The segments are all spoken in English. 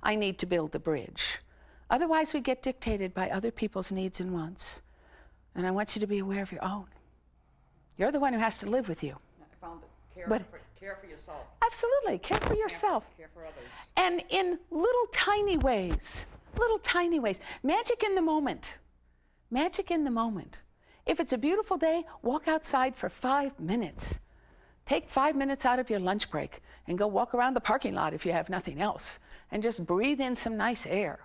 I need to build the bridge. Otherwise, we get dictated by other people's needs and wants. And I want you to be aware of your own. You're the one who has to live with you. I found it. Care for yourself. Absolutely. Care for yourself. Care for others. And in little tiny ways. Magic in the moment. Magic in the moment. If it's a beautiful day, walk outside for 5 minutes. Take 5 minutes out of your lunch break and go walk around the parking lot if you have nothing else. And just breathe in some nice air.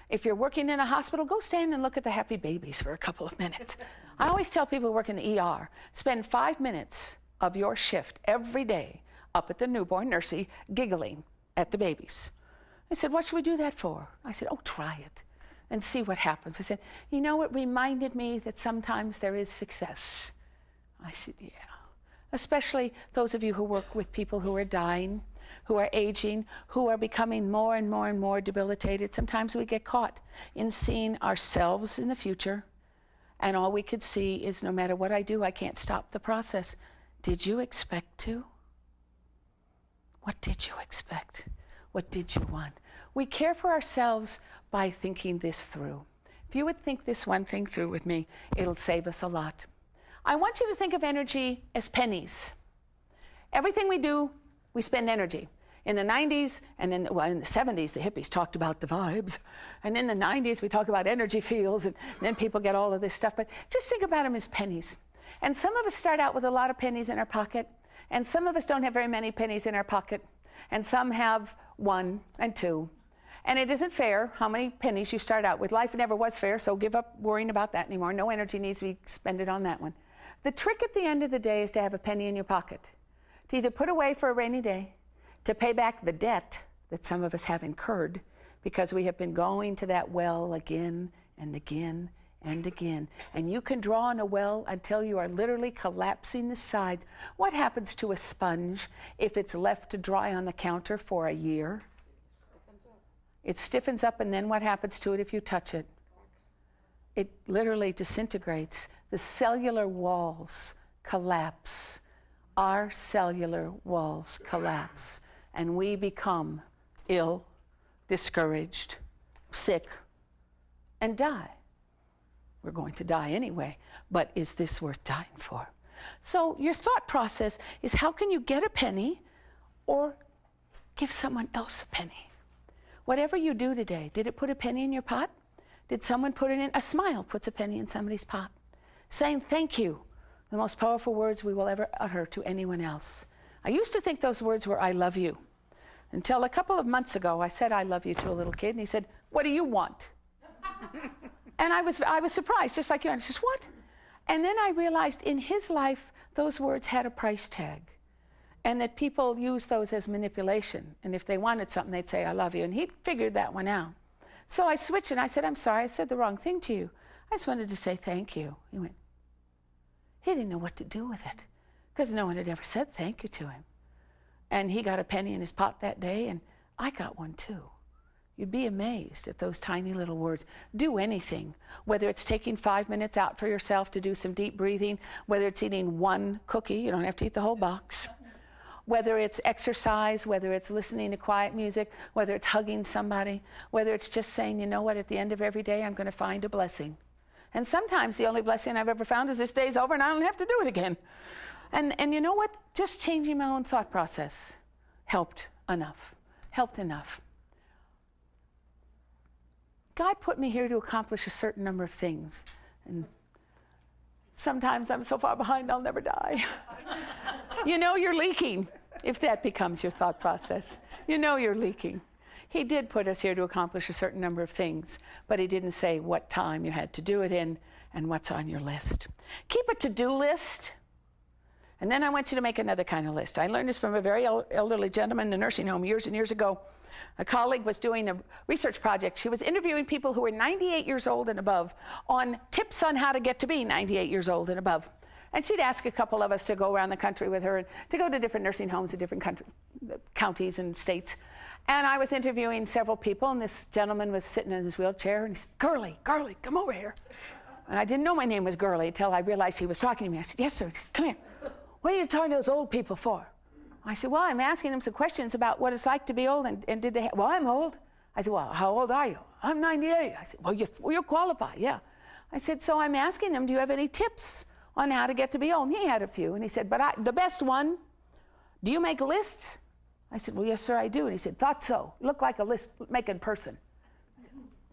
If you're working in a hospital, go stand and look at the happy babies for a couple of minutes. I always tell people who work in the ER, spend 5 minutes of your shift every day up at the newborn nursery giggling at the babies. I said, what should we do that for? I said, oh, try it and see what happens. I said, you know, it reminded me that sometimes there is success. I said, yeah. Especially those of you who work with people who are dying, who are aging, who are becoming more and more and more debilitated. Sometimes we get caught in seeing ourselves in the future, and all we could see is no matter what I do, I can't stop the process. Did you expect to? What did you expect? What did you want? We care for ourselves by thinking this through. If you would think this one thing through with me, it'll save us a lot. I want you to think of energy as pennies. Everything we do, we spend energy. In the 90s and in the 70s, the hippies talked about the vibes. And in the 90s, we talk about energy fields, and then people get all of this stuff. But just think about them as pennies. And some of us start out with a lot of pennies in our pocket, and some of us don't have very many pennies in our pocket, and some have 1 and 2. And it isn't fair how many pennies you start out with. Life never was fair, so give up worrying about that anymore. No energy needs to be expended on that one. The trick at the end of the day is to have a penny in your pocket, to either put away for a rainy day, to pay back the debt that some of us have incurred because we have been going to that well again and again and again. And you can draw on a well until you are literally collapsing the sides. What happens to a sponge if it's left to dry on the counter for a year? It stiffens up, and then what happens to it if you touch it? It literally disintegrates. The cellular walls collapse. Our cellular walls collapse, and we become ill, discouraged, sick, and die. We're going to die anyway, but is this worth dying for? So your thought process is, how can you get a penny or give someone else a penny? Whatever you do today, did it put a penny in your pot? Did someone put it in? A smile puts a penny in somebody's pot. Saying thank you, the most powerful words we will ever utter to anyone else. I used to think those words were I love you, until a couple of months ago I said I love you to a little kid, and he said, what do you want? And I was surprised, just like you. I said, what? And then I realized in his life those words had a price tag, and that people use those as manipulation. And if they wanted something, they'd say, I love you. And he figured that one out. So I switched and I said, I'm sorry, I said the wrong thing to you. I just wanted to say thank you. He went, he didn't know what to do with it because no one had ever said thank you to him. And he got a penny in his pot that day, and I got one too. You'd be amazed at those tiny little words. Do anything, whether it's taking 5 minutes out for yourself to do some deep breathing, whether it's eating one cookie, you don't have to eat the whole box, whether it's exercise, whether it's listening to quiet music, whether it's hugging somebody, whether it's just saying, you know what, at the end of every day, I'm going to find a blessing. And sometimes the only blessing I've ever found is this day's over and I don't have to do it again. And you know what? Just changing my own thought process helped enough. God put me here to accomplish a certain number of things. And sometimes I'm so far behind I'll never die. You know you're leaking if that becomes your thought process. You know you're leaking. He did put us here to accomplish a certain number of things, but he didn't say what time you had to do it in and what's on your list. Keep a to-do list, and then I want you to make another kind of list. I learned this from a very elderly gentleman in a nursing home years and years ago. A colleague was doing a research project. She was interviewing people who were 98 years old and above on tips on how to get to be 98 years old and above. And she'd ask a couple of us to go around the country with her and to go to different nursing homes in different counties and states. And I was interviewing several people, and this gentleman was sitting in his wheelchair, and he said, Girlie, come over here. And I didn't know my name was Girlie until I realized he was talking to me. I said, yes, sir. He said, come here. What are you talking to those old people for? I said, well, I'm asking them some questions about what it's like to be old, and did they well, I'm old. I said, well, how old are you? I'm 98. I said, well, you qualify, yeah. I said, so I'm asking him, do you have any tips on how to get to be old? And he had a few. And he said, but the best one, do you make lists? I said, well, yes, sir, I do. And he said, thought so. Look like a list-making person.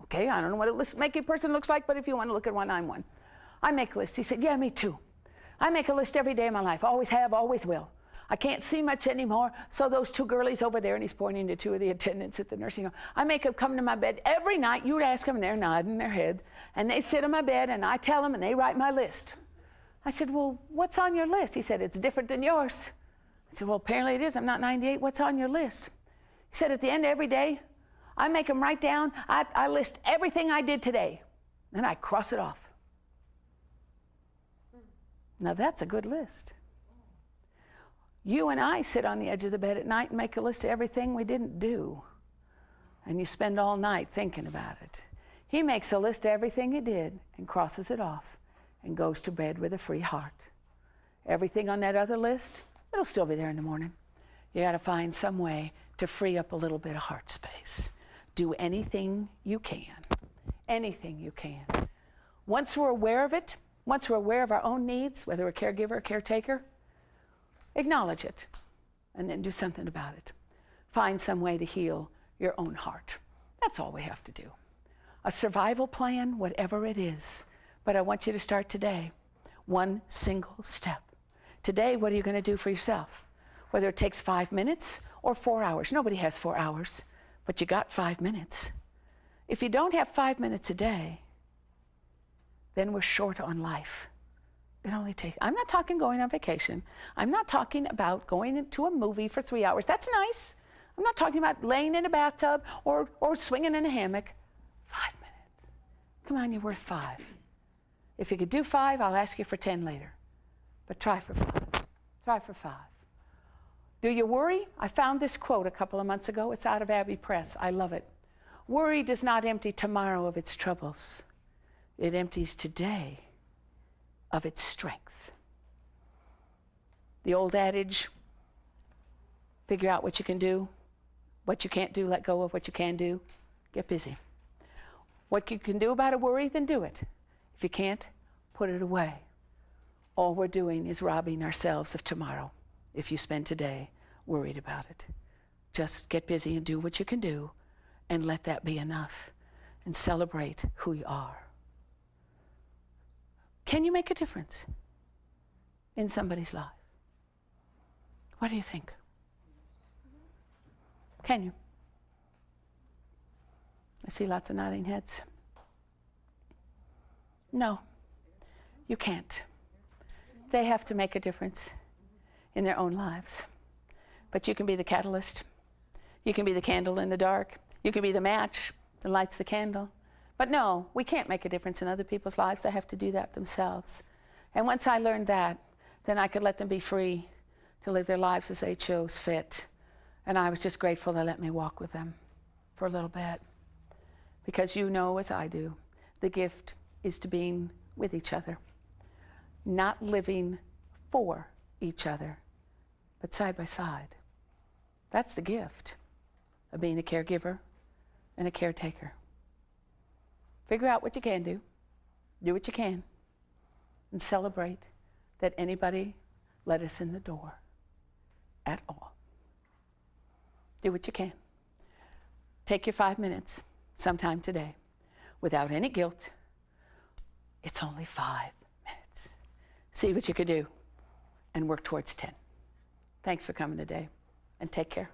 Okay, I don't know what a list-making person looks like, but if you want to look at one, I'm one. I make lists. He said, yeah, me too. I make a list every day of my life. Always have, always will. I can't see much anymore, so those two girlies over there, and he's pointing to two of the attendants at the nursing home, I make them come to my bed every night. You would ask them, and they're nodding their heads, and they sit on my bed, and I tell them, and they write my list. I said, well, what's on your list? He said, it's different than yours. I said, well, apparently it is. I'm not 98. What's on your list? He said, at the end of every day, I make them write down, I list everything I did today, and I cross it off. Now that's a good list. You and I sit on the edge of the bed at night and make a list of everything we didn't do. And you spend all night thinking about it. He makes a list of everything he did and crosses it off and goes to bed with a free heart. Everything on that other list, it'll still be there in the morning. You got to find some way to free up a little bit of heart space. Do anything you can. Anything you can. Once we're aware of it, once we're aware of our own needs, whether we're a caregiver or caretaker, acknowledge it and then do something about it. Find some way to heal your own heart. That's all we have to do. A survival plan, whatever it is. But I want you to start today. One single step. Today, what are you going to do for yourself? Whether it takes 5 minutes or 4 hours. Nobody has 4 hours, but you got 5 minutes. If you don't have 5 minutes a day, then we're short on life. It only takes, I'm not talking going on vacation. I'm not talking about going into a movie for 3 hours. That's nice. I'm not talking about laying in a bathtub or swinging in a hammock. 5 minutes. Come on, you're worth 5. If you could do 5, I'll ask you for 10 later. But try for 5. Try for 5. Do you worry? I found this quote a couple of months ago. It's out of Abbey Press. I love it. Worry does not empty tomorrow of its troubles. It empties today of its strength. The old adage, figure out what you can do, what you can't do, let go of what you can do, get busy. What you can do about a worry, then do it. If you can't, put it away. All we're doing is robbing ourselves of tomorrow if you spend today worried about it. Just get busy and do what you can do and let that be enough and celebrate who you are. Can you make a difference in somebody's life? What do you think? Can you? I see lots of nodding heads. No, you can't. They have to make a difference in their own lives. But you can be the catalyst. You can be the candle in the dark. You can be the match that lights the candle. But no, we can't make a difference in other people's lives. They have to do that themselves. And once I learned that, then I could let them be free to live their lives as they chose fit. And I was just grateful they let me walk with them for a little bit. Because you know, as I do, the gift is to being with each other. Not living for each other, but side by side. That's the gift of being a caregiver and a caretaker. Figure out what you can do what you can, and celebrate that anybody let us in the door at all. Do what you can. Take your 5 minutes sometime today without any guilt. It's only 5 minutes. See what you could do and work towards 10. Thanks for coming today, and take care.